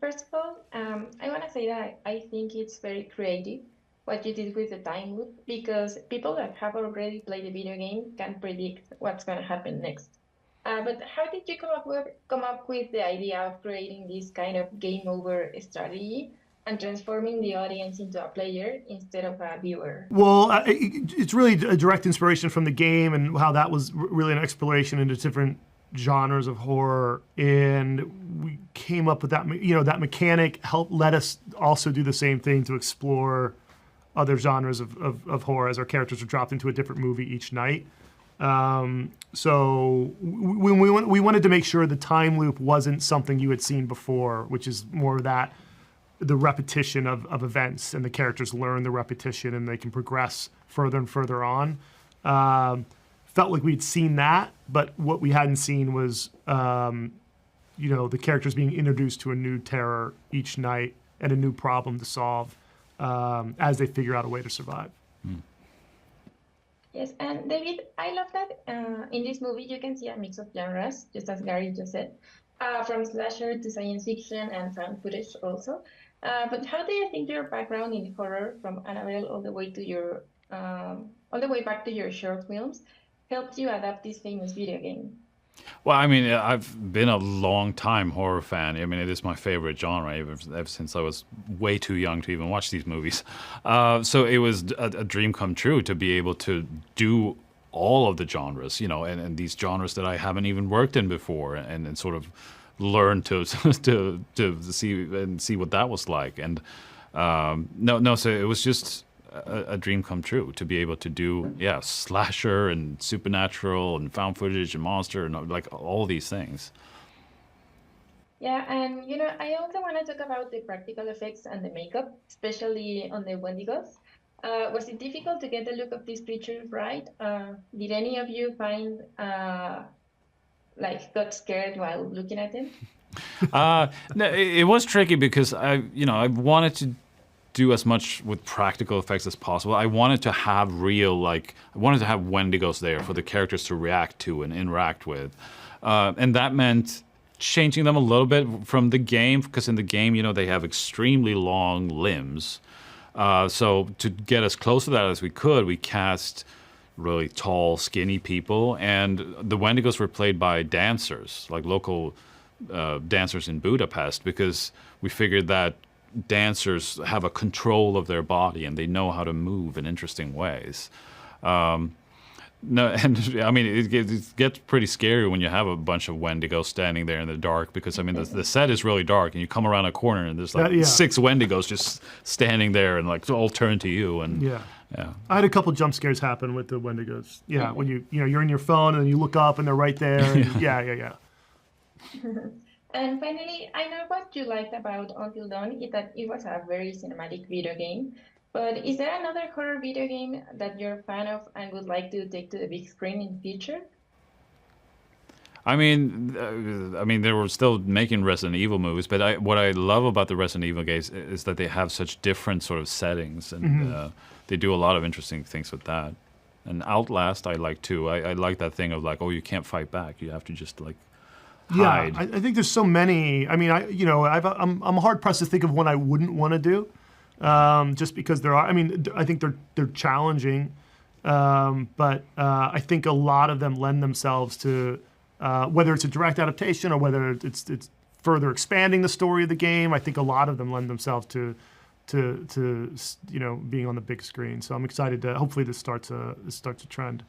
First of all, I want to say that I think it's very creative what you did with the time loop because people that have already played the video game can predict what's going to happen next. But how did you come up with the idea of creating this kind of game over strategy and transforming the audience into a player instead of a viewer? Well, it's really a direct inspiration from the game and how that was really an exploration into different genres of horror, and we came up with that. That mechanic helped let us also do the same thing to explore other genres of horror as our characters are dropped into a different movie each night. So we wanted to make sure the time loop wasn't something you had seen before, which is more that the repetition of events, and the characters learn the repetition and they can progress further and further on. Felt like we'd seen that, but what we hadn't seen was the characters being introduced to a new terror each night and a new problem to solve as they figure out a way to survive. Yes, and David, I love that in this movie you can see a mix of genres, just as Gary just said, from slasher to science fiction and found footage also. But how do you think your background in horror, from Annabelle all the way to all the way back to your short films, helped you adapt this famous video game? Well, I mean, I've been a long time horror fan. I mean, it is my favorite genre ever since I was way too young to even watch these movies. So it was a dream come true to be able to do all of the genres, and these genres that I haven't even worked in before, and sort of learn to see what that was like. And so it was just a dream come true to be able to do slasher and supernatural and found footage and monster and like all these things. Yeah, and I also want to talk about the practical effects and the makeup, especially on the Wendigos. Was it difficult to get the look of these creatures right? Did any of you find got scared while looking at them? No, it was tricky because I wanted to do as much with practical effects as possible. I wanted to have I wanted to have Wendigos there for the characters to react to and interact with. And that meant changing them a little bit from the game, because in the game, they have extremely long limbs. So to get as close to that as we could, we cast really tall, skinny people, and the Wendigos were played by dancers, like local dancers in Budapest, because we figured that dancers have a control of their body and they know how to move in interesting ways. No, and I mean, it gets pretty scary when you have a bunch of Wendigos standing there in the dark, because I mean, the set is really dark, and you come around a corner and there's six Wendigos just standing there and all turn to you. And yeah. I had a couple jump scares happen with the Wendigos. Yeah, when you're in your phone and you look up and they're right there. And yeah. And finally, I know what you liked about Until Dawn is that it was a very cinematic video game. But is there another horror video game that you're a fan of and would like to take to the big screen in the future? I mean, they were still making Resident Evil movies, but what I love about the Resident Evil games is that they have such different sort of settings, and they do a lot of interesting things with that. And Outlast, I like too. I like that thing of you can't fight back; you have to just hide. Yeah, I think there's so many. I mean, I'm hard pressed to think of one I wouldn't want to do, just because there are. I mean, I think they're challenging, but I think a lot of them lend themselves to whether it's a direct adaptation or whether it's further expanding the story of the game. I think a lot of them lend themselves to being on the big screen. So I'm excited to hopefully this starts a trend.